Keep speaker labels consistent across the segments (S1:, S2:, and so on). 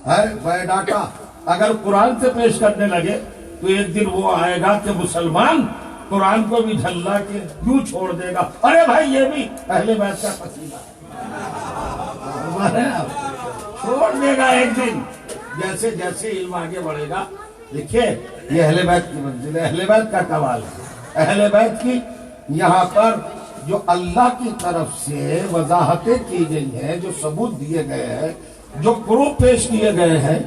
S1: ہے بایوڈاٹا اگر قرآن سے پیش کرنے لگے تو ایک دن وہ آئے گا کہ مسلمان قرآن کو بھی جھلا کے کیوں چھوڑ دے گا؟ ارے بھائی یہ بھی اہل بیت کا پسینہ ہے، چھوڑ دے گا ایک دن۔ جیسے جیسے علم آگے بڑھے گا، دیکھیے یہ اہل بیت کی منزل ہے، اہل بیت کا کمال ہے۔ اہل بیت کی یہاں پر جو اللہ کی طرف سے وضاحتیں کی گئی ہیں، جو ثبوت دیے گئے ہیں، جو پروف پیش کیے گئے ہیں،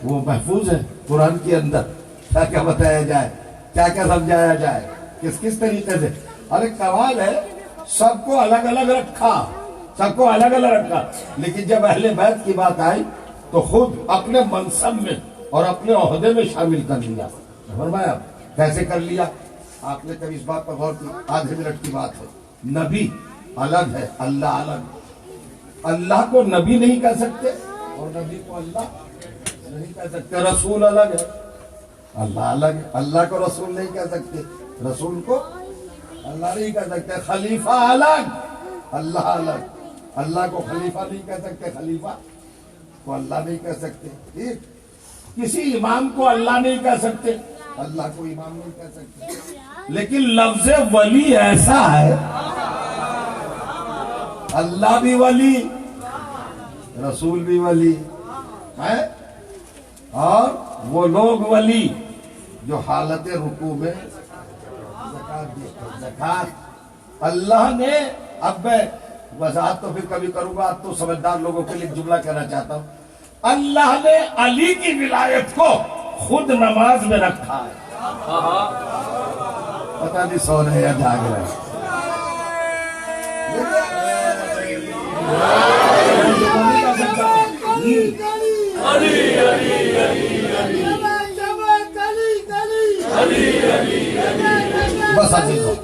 S1: وہ محفوظ ہے قرآن کے اندر۔ کیا کیا بتایا جائے، کیا کیا سمجھایا جائے، کس کس طریقے سے۔ ارے کمال ہے، سب کو الگ الگ رکھا، سب کو الگ الگ رکھا، لیکن جب اہل بیت کی بات آئی تو خود اپنے منصب میں اور اپنے عہدے میں شامل کر لیا۔ فرمایا کیسے کر لیا؟ آپ نے کبھی اس بات پر غور کی؟ آدھے منٹ کی بات ہے۔ نبی الگ ہے، اللہ الگ۔ اللہ کو نبی نہیں کہہ سکتے اور نبی کو اللہ نہیں کہہ سکتے۔ رسول الگ ہے، اللہ الگ ہے۔ اللہ کو رسول نہیں کہہ سکتے، رسول کو اللہ نہیں کہہ سکتے۔ خلیفہ الگ، اللہ الگ۔ اللہ کو خلیفہ نہیں کہہ سکتے، خلیفہ کو اللہ نہیں کہہ سکتے۔ ٹھیک، کسی امام کو اللہ نہیں کہہ سکتے، اللہ کو امام نہیں کہہ سکتے۔ لیکن لفظ ولی ایسا ہے، اللہ بھی ولی، رسول بھی ولی ہے، اور وہ لوگ ولی جو حالت رکوع میں زکات دیتے ہیں۔ زکات اللہ نے، اب میں وضاحت تو پھر کبھی کروں گا، تو سمجھدار لوگوں کے لیے جملہ کہنا چاہتا ہوں۔ اللہ نے علی کی ولایت کو خود نماز میں رکھا ہے۔ پتہ نہیں سو رہے یا جاگ رہے ہیں۔ بس عزیزوں،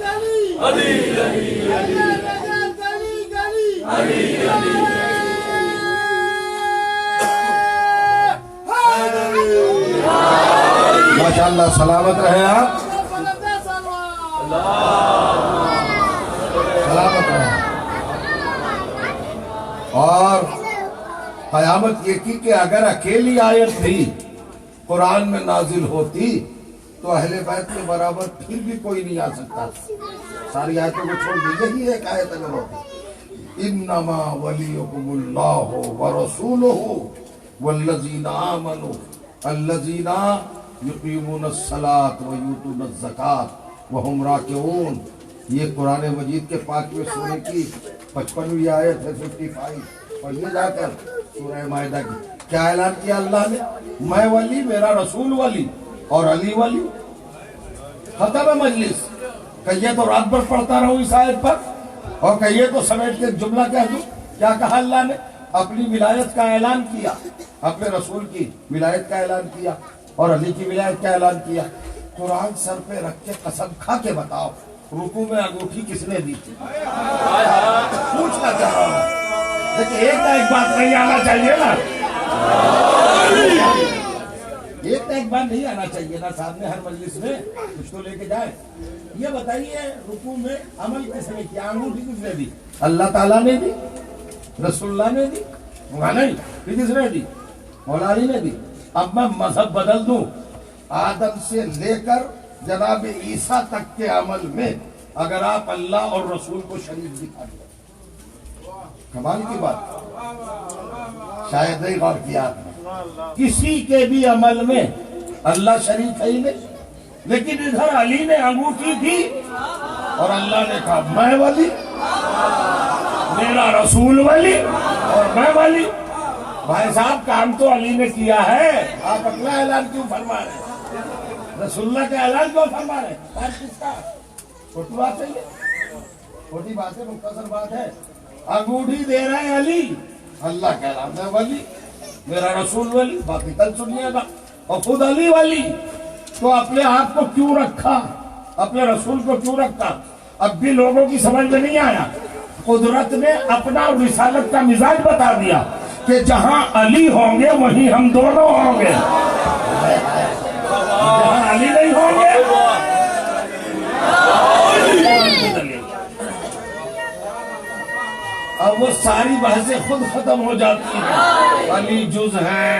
S1: ماشاءاللہ سلامت رہے آپ، سلامت رہے۔ اور قیامت یہ کی کہ اگر اکیلی آیت بھی قرآن میں نازل ہوتی تو اہل بیت کے برابر پھر بھی کوئی نہیں آ سکتا، ساری آیتوں کو چھوڑ دی۔ یہی ایک آیت اگر ہوتی، انما ولیکم اللہ ورسولہ والذین آمنوا الذین یقیمون الصلاۃ ویؤتون الزکاۃ وہم راکعون۔ یہ قرآن مجید کے 5ویں سورے کی 55ویں آیت ہے، 55۔ پڑھیے جا کر سورہ مائدہ کی۔ کیا اعلان کیا اللہ نے؟ میں ولی، میرا رسول ولی، اور علی ولی۔ ختم مجلس۔ کہیے تو رات بھر پڑھتا رہوں اس آیت پر، اور کہیے تو سمیٹ کے جملہ کہہ دوں۔ کیا کہا اللہ نے؟ اپنی ولایت کا اعلان کیا، اپنے رسول کی ولایت کا اعلان کیا، اور علی کی ولایت کا اعلان کیا۔ قرآن سر پہ رکھ کے قسم کھا کے بتاؤ، رکوع میں انگوٹھی کس نے دی تھی؟ پوچھنا چاہ رہا ہوں، لیکن ایک نہ ایک بات نہیں آنا چاہیے نا، ایک نہ ایک بات نہیں آنا چاہیے نا سامنے ہر مجلس میں، کچھ تو لے کے جائے۔ یہ بتائیے رکوع میں عمل کس نے کیا؟ انگوٹھی کس نے دی؟ اللہ تعالیٰ نے دی، رسول اللہ نے دی، نہیں، کس نے دی؟ مولا علی نے دی۔ اب میں مذہب بدل دوں، آدم سے لے کر جناب عیسیٰ تک کے عمل میں اگر آپ اللہ اور رسول کو شریک دکھا دیں، کمال کی بات، شاید نہیں غور کیا آپ نے۔ کسی کے بھی عمل میں اللہ شریک ہے ہی نہیں، لیکن ادھر علی نے انگوٹھی دی اور اللہ نے کہا میں ولی، میرا رسول ولی، اور میں ولی۔ بھائی صاحب کام تو علی نے کیا ہے، آپ اپنا اعلان کیوں فرما رہے ہیں؟ رسول اللہ کا اعلان کیوں فرما رہے ہیں؟ کس کا؟ چھوٹی بات ہے یہ، چھوٹی بات ہے، مختصر بات ہے۔ انگوٹھی دے رہے ہیں علی، اللہ کا اعلان ہے ولی، میرا رسول ولی، باقی کل سنیے گا۔ اور خود علی ولی، تو اپنے آپ کو کیوں رکھا، اپنے رسول کو کیوں رکھا؟ اب بھی لوگوں کی سمجھ میں نہیں آیا۔ قدرت نے اپنا رسالت کا مزاج بتا دیا کہ جہاں علی ہوں گے وہیں ہم دونوں ہوں گے، جہاں علی نہیں ہوں گے۔ اب وہ ساری بحثیں خود ختم ہو جاتی ہیں، علی جز ہیں،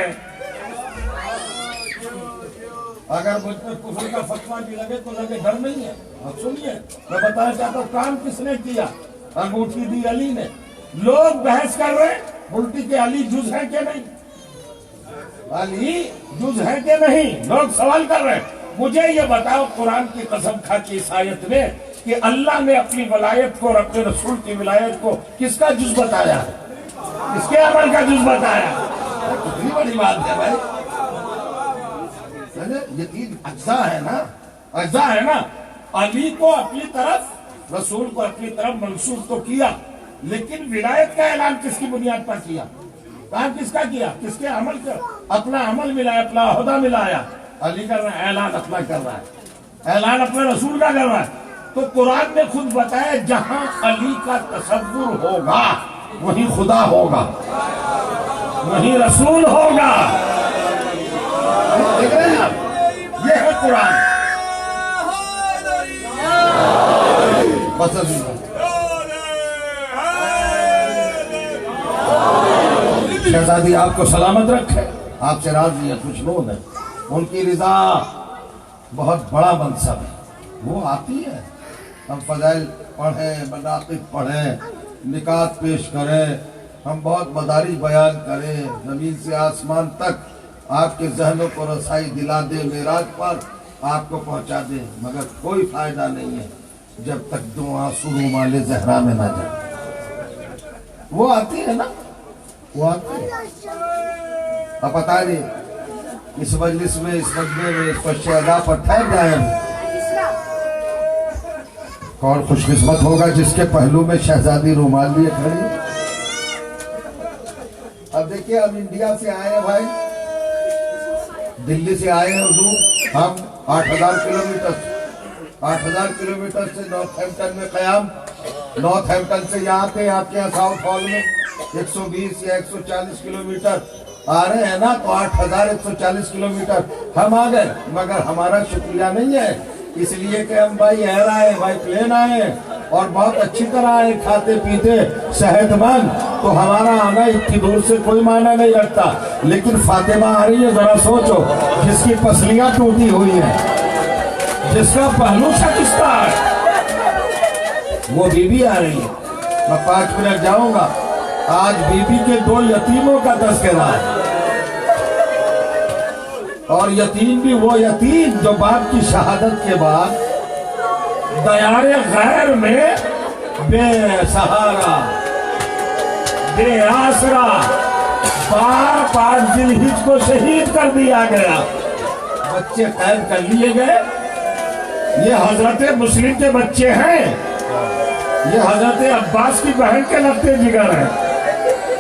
S1: اگر مجھ پر کفر کا فتویٰ بھی لگے تو لگے، ڈر نہیں ہے۔ اب سنیے میں بتانا چاہتا ہوں کام کس نے کیا۔ انگوٹھی دی علی نے۔ لوگ بحث کر رہے ہیں الٹی کہ علی جز ہے کہ نہیں، علی جز ہے کہ نہیں، لوگ سوال کر رہے ہیں۔ مجھے یہ بتاؤ قرآن کی قسم کھا کے اس آیت میں کہ اللہ نے اپنی ولایت کو اور اپنے رسول کی ولایت کو کس کا جز بتایا ہے، کس کے عمل کا جز بتایا ہے؟ کتنی بڑی بات ہے بھائی، یہ تین اجزاء ہے نا، اجزاء ہے نا۔ علی کو اپنی طرف، رسول کو اپنی طرف منسوب تو کیا، لیکن ولایت کا اعلان کس کی بنیاد پر کیا؟ کام کس کا کیا، کس کے عمل کا؟ اپنا عمل ملایا، اپنا عہدہ ملایا۔ علی کر رہا ہے، اعلان اپنا کر رہا ہے، اعلان اپنے رسول کا کر رہا ہے۔ تو قرآن نے خود بتایا جہاں علی کا تصور ہوگا وہیں خدا ہوگا، وہیں رسول ہوگا۔ دیکھ رہے ہیں آپ، یہ ہے قرآن۔ شہزادی آپ کو سلامت رکھے، آپ سے راضی ہے، خوش نود ہے، ان کی رضا بہت بڑا منصب ہے، وہ آتی ہے۔ ہم فضائل پڑھیں، مناقب پڑھیں، نکات پیش کریں، ہم بہت مدارج بیان کریں، زمین سے آسمان تک آپ کے ذہنوں کو رسائی دلا دے، معراج پر آپ کو پہنچا دے، مگر کوئی فائدہ نہیں ہے جب تک دو آنسو رومال زہرا میں نہ جائے۔ وہ آتی ہے نا، وہ آتی ہے۔ اب بتا دیں اس مجلس میں، اس مجمع میں، اس پر شہدا پر ٹھہر جائیں ہم، کون خوش قسمت ہوگا جس کے پہلو میں شہزادی رومال لیے کھڑی۔ اب دیکھیں ہم انڈیا سے آئے ہیں بھائی، دلی سے آئے ہیں حضور، ہم 8,000 کلومیٹر سے نارتھ ہیمپٹن میں قیام، نارتھ ہیمپٹن سے یہاں پہ آپ کے یہاں ساؤتھ ہال میں 120 یا 140 کلومیٹر آ رہے ہیں نا، تو 8,140 کلومیٹر ہم آ گئے، مگر ہمارا شکریہ نہیں ہے، اس لیے کہ ہم بھائی ایئر آئے، بھائی پلین آئے اور بہت اچھی طرح آئے، کھاتے پیتے صحت مند، تو ہمارا آنا اتنی دور سے کوئی معنی نہیں رکھتا۔ لیکن فاطمہ آ رہی ہے، ذرا سوچو، جس کی پسلیاں ٹوٹی ہوئی ہیں، جس کا پہلو شکستہ ہے، وہ بی بی آ رہی ہے۔ میں 5 منٹ جاؤں گا، آج بی بی کے 2 یتیموں کا تذکرہ ہے، اور یتیم بھی وہ یتیم جو باپ کی شہادت کے بعد دیار غیر میں بے سہارا، بے آسرا، 5 ذوالحجہ کو شہید کر دیا گیا، بچے قید کر لیے گئے۔ یہ حضرت مسلم کے بچے ہیں، یہ حضرت عباس کی بہن کے لگتے جگر ہیں،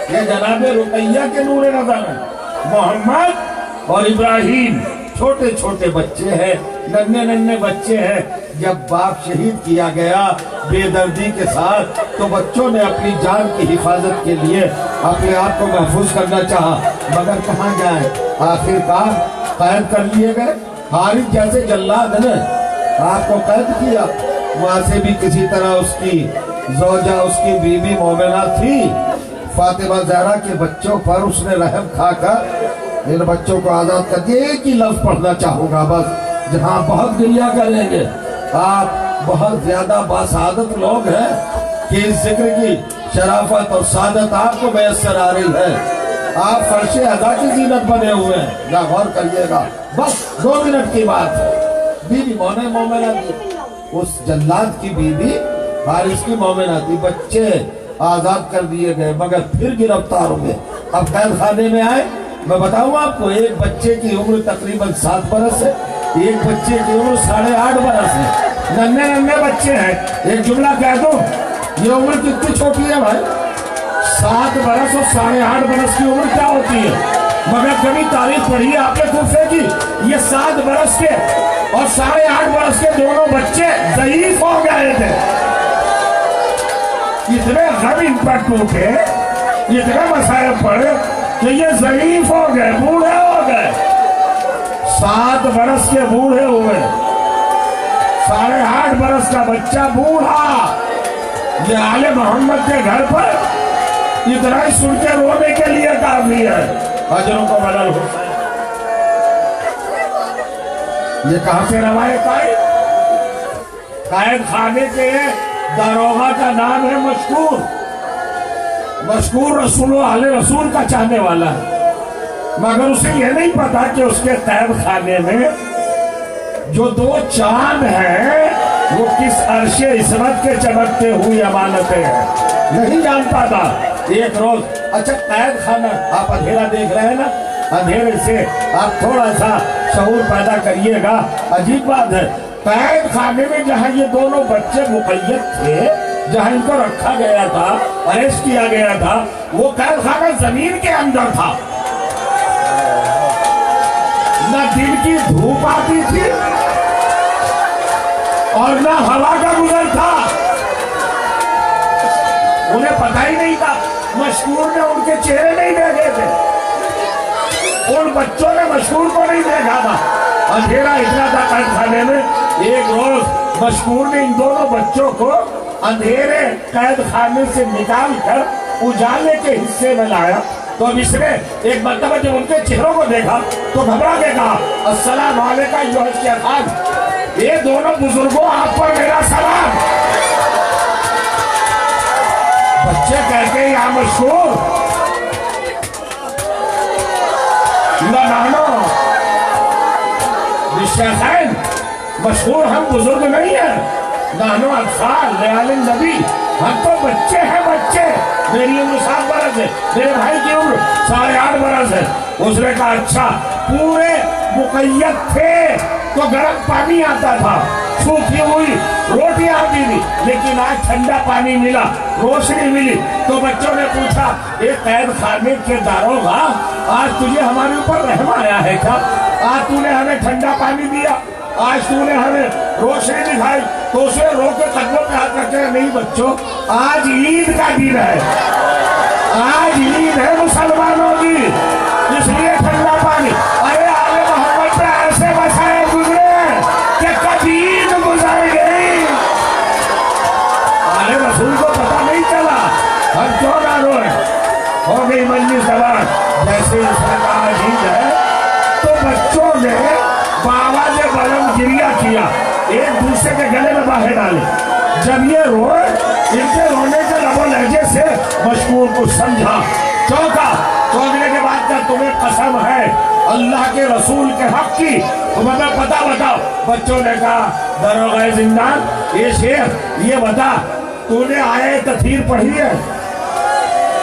S1: یہ جناب رقیہ کے نور نظر ہیں، محمد اور ابراہیم چھوٹے چھوٹے بچے ہیں، ننھے بچے ہیں۔ جب باپ شہید کیا گیا بے دردی کے ساتھ، تو بچوں نے اپنی جان کی حفاظت کے لیے اپنے آپ کو محفوظ کرنا چاہا، مگر کہاں جائیں، آخر کار قید کر لیے گئے۔ حارث جیسے جلاد نے آپ کو قید کیا، وہاں سے بھی کسی طرح اس کی زوجہ، اس کی بیوی مومنہ تھی، فاطمہ زہرا کے بچوں پر اس نے رحم کھا کر ان بچوں کو آزاد کر دیا۔ ایک ہی لفظ پڑھنا چاہوں گا بس، جہاں بہت گریہ کریں گے، آپ بہت زیادہ باسعادت لوگ ہیں کہ اس ذکر کی شرافت اور سعادت آپ کو میسر آ رہی ہے، آپ فرش ادا کی زینت بنے ہوئے ہیں، یا غور کریے گا، بس 2 منٹ کی بات ہے۔ بیوی مومنہ تھی، اس جلاد کی بیوی حارث کی مومنہ تھی، بچے آزاد کر دیے گئے، مگر پھر گرفتار ہوئے۔ اب قید خانے میں آئے، میں بتاؤں آپ کو، ایک بچے کی عمر تقریباً 7 برس ہے، ایک بچے کی عمر 8.5 برس ہے، ننھے بچے ہیں۔ ایک جملہ کہہ دوں، یہ عمر کتنی چھوٹی ہے بھائی، 7 برس اور 8.5 برس کی عمر کیا ہوتی ہے؟ مگر کبھی تاریخ پڑھی ہے آپ نے کوفے کی، یہ 7 برس کے اور 8.5 برس کے دونوں بچے ضعیف ہو گئے تھے، اتنے غم ان پر ٹوٹے، اتنے مسائل پڑے کہ یہ ضعیف ہو گئے، بوڑھے ہو گئے۔ 7 برس کے بوڑھے ہوئے، 8.5 برس کا بچہ بوڑھا، یہ آل محمد کے گھر پر اتنا ہی سن کے رونے کے لیے کافی ہے۔ اجروں کو بدل ہو یہ کہاں سے روایت آئی؟ قید خانے کے داروغہ کا نام ہے مشکور. مشکور رسول و اہل رسول کا چاہنے والا ہے، مگر اسے یہ نہیں پتا کہ اس کے قید خانے میں جو 2 چاند ہیں وہ کس عرش عصمت کے چمکتے ہوئی امانتیں ہیں، نہیں جانتا تھا. ایک روز اچھا قید خانہ آپ اندھیرا دیکھ رہے ہیں نا، اندھیرے سے آپ تھوڑا سا شعور پیدا کریے گا. عجیب بات ہے، قید خانے میں جہاں یہ دونوں بچے مقید تھے، جہاں ان کو رکھا گیا تھا، اریسٹ کیا گیا تھا، وہ قید خانہ زمین کے اندر تھا. نہ دن کی دھوپ آتی تھی اور نہ ہوا کا گزر تھا. انہیں پتہ ہی نہیں تھا. مشکور نے ان کے چہرے نہیں دیکھے تھے، ان بچوں نے مشکور کو نہیں دیکھا تھا. اندھیرا اتنا تھا قید خانے میں. ایک روز مشکور نے ان دونوں بچوں کو اندھیرے قید خانے سے نکال کر اجالے کے حصے میں لایا. تو اب اس نے ایک مرتبہ جب ان کے چہروں کو دیکھا تو گھبرا کے کہا السلام علیکم ایھا الشیخان، یہ دونوں بزرگوں آپ پر میرا سلام. بچے کہتے ہیں یا مشکور لنانو الشیخین، مشکور ہم بزرگ نہیں ہیں، نانو اطفال لیال النبی، ہم تو بچے ہیں بچے. میری عمر 7 برس ہے، میرے بھائی کی عمر 8.5 برس ہے. اس نے کہا اچھا، پورے مقید تھے تو گرم پانی آتا تھا، سوکھی ہوئی روٹی آتی تھی، لیکن آج ٹھنڈا پانی ملا، روشنی ملی. تو بچوں نے پوچھا اے قید خانے کے داروغہ، آج تجھے ہمارے اوپر رحم آیا ہے کیا؟ آج تو نے ہمیں ٹھنڈا پانی دیا، آج تو نے ہمیں روشنی دکھائی. تو اسے رو کے قدموں پہ ہاتھ رکھتے ہیں، نہیں بچوں، آج عید کا دن ہے، آج عید ہے مسلمانوں کی، اس لیے ٹھنڈا پانی. ارے آل محمد پہ ایسے مسائل گزرے کہ کبھی عید گزر گئی، آل رسول کو پتہ نہیں چلا. ہم کیوں نہ روئے؟ ہو گئی مجلس زبان. جیسے اس نے کہا عید ہے تو بچوں نے بآواز بلند گریہ کیا، ایک دوسرے کے گلے میں باہیں ڈالے. جب یہ روئے، ان کے رونے کے لب و لہجے سے مشکور کو سمجھا، چونکا. چونکنے کے بعد کہا تمہیں قسم ہے اللہ کے رسول کے حق کی، تمہیں پتہ بتاؤ. بچوں نے کہا داروغہ زندان، یہ شیخ یہ بتا تو نے آیت تطہیر پڑھی ہے؟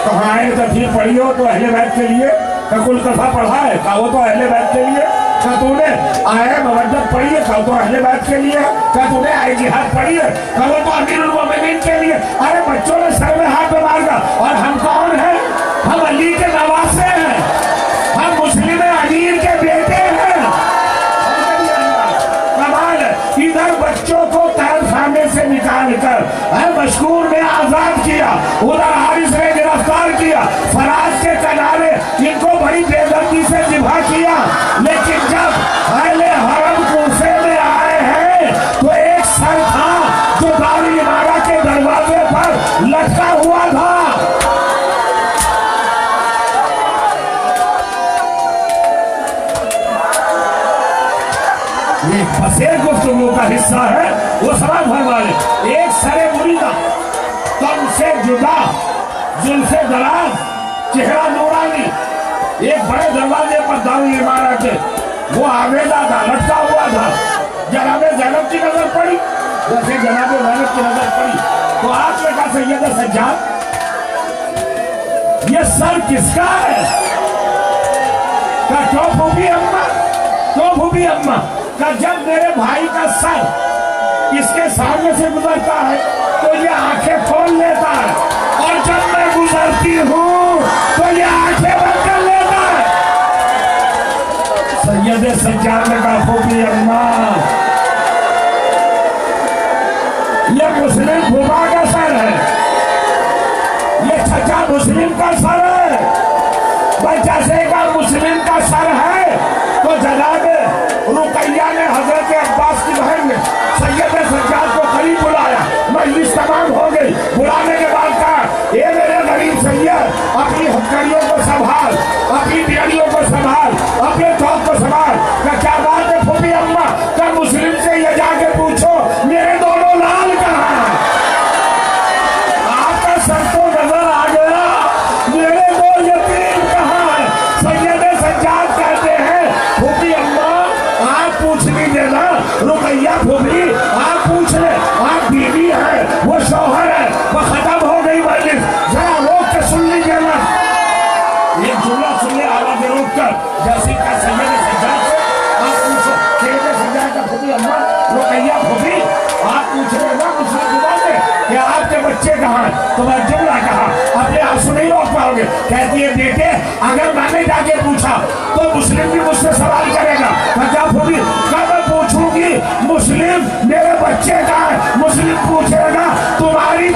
S1: کہاں آیت تطہیر پڑھی ہو تو اہل بیت کے لیے؟ کہ کل کفا پڑھا ہے؟ کہا وہ تو اہل بیت کے لیے. کہ تو نے آئے مودت پڑھی ہے؟ کہا تو اہل بیت کے لیے. کہ تو نے آئے جہاد پڑھی ہے؟ کہا وہ تو امیر المومنین کے لیے. ارے بچوں نے سر میں ہاتھ مار دیا. اور ہم کون ہیں؟ ہم علی کے نواسے ہیں، ہم مسلم امیر کے بیٹے ہیں. کمال ہے. ادھر بچوں کو قید خانے سے نکال کر مشکور نے آزاد کیا، ادھر حارث نے گرفتار کیا، فرات کے کنارے ان کو بڑی بے دردی سے ذبح کیا. لیکن جب اہل حرم کوفے میں آئے ہیں تو ایک سر تھا جو دارالامارہ کے دروازے پر لٹکا ہوا تھا. یہ بسیر گفتگو کا حصہ ہے، وہ سمجھ فرما لے. ایک سر مریدہ، تن سے جدا، زلف دراز، چہرہ نورانی، ایک بڑے دروازے پر دارالامارہ کے وہ آویزہ تھا، لٹکا ہوا تھا. جناب زینب کی نظر پڑی، جیسے جناب زینب کی نظر پڑی تو آپ نے کہا سید سجاد یہ سر کس کا ہے؟ کہا کیوں پھوپھی اماں، کیوں پھوپھی اماں؟ کہ جب میرے بھائی کا سر اس کے سامنے سے گزرتا ہے تو یہ آنکھیں کھول لیتا ہے، اور جب میں گزرتی ہوں تو یہ آنکھیں بند کر لیتا ہے. سید سجاد نے کہا پھوپھی اماں یہ مسلم پھوپھا کا سر ہے، یہ چچا مسلم کا سر ہے. بھائی جیسے کا مسلم کا سر ہے تو جناب رقیہ نے حضرت عباس کی بہن نے سید سجاد کو قریب بلایا. مجلس تمام ہو گئی. بلانے کے بعد کہا اے میرے غریب سید، اپنی ہتھکڑیوں کو سنبھال، اپنی بیڑیوں کو سنبھال، اپنے چوک کو سنبھال. کہ کیا بات ہے پھوپھی اماں؟
S2: تو میں جملہ کہا اپنے آنسو نہیں روک پاؤ گے. کہتی ہے بیٹے اگر میں نے جا کے پوچھا تو مسلم بھی مجھ سے سوال کرے گا. میں کیا پوچھی؟ میں پوچھوں گی مسلم میرے بچے کا ہے, مسلم پوچھے گا تمہاری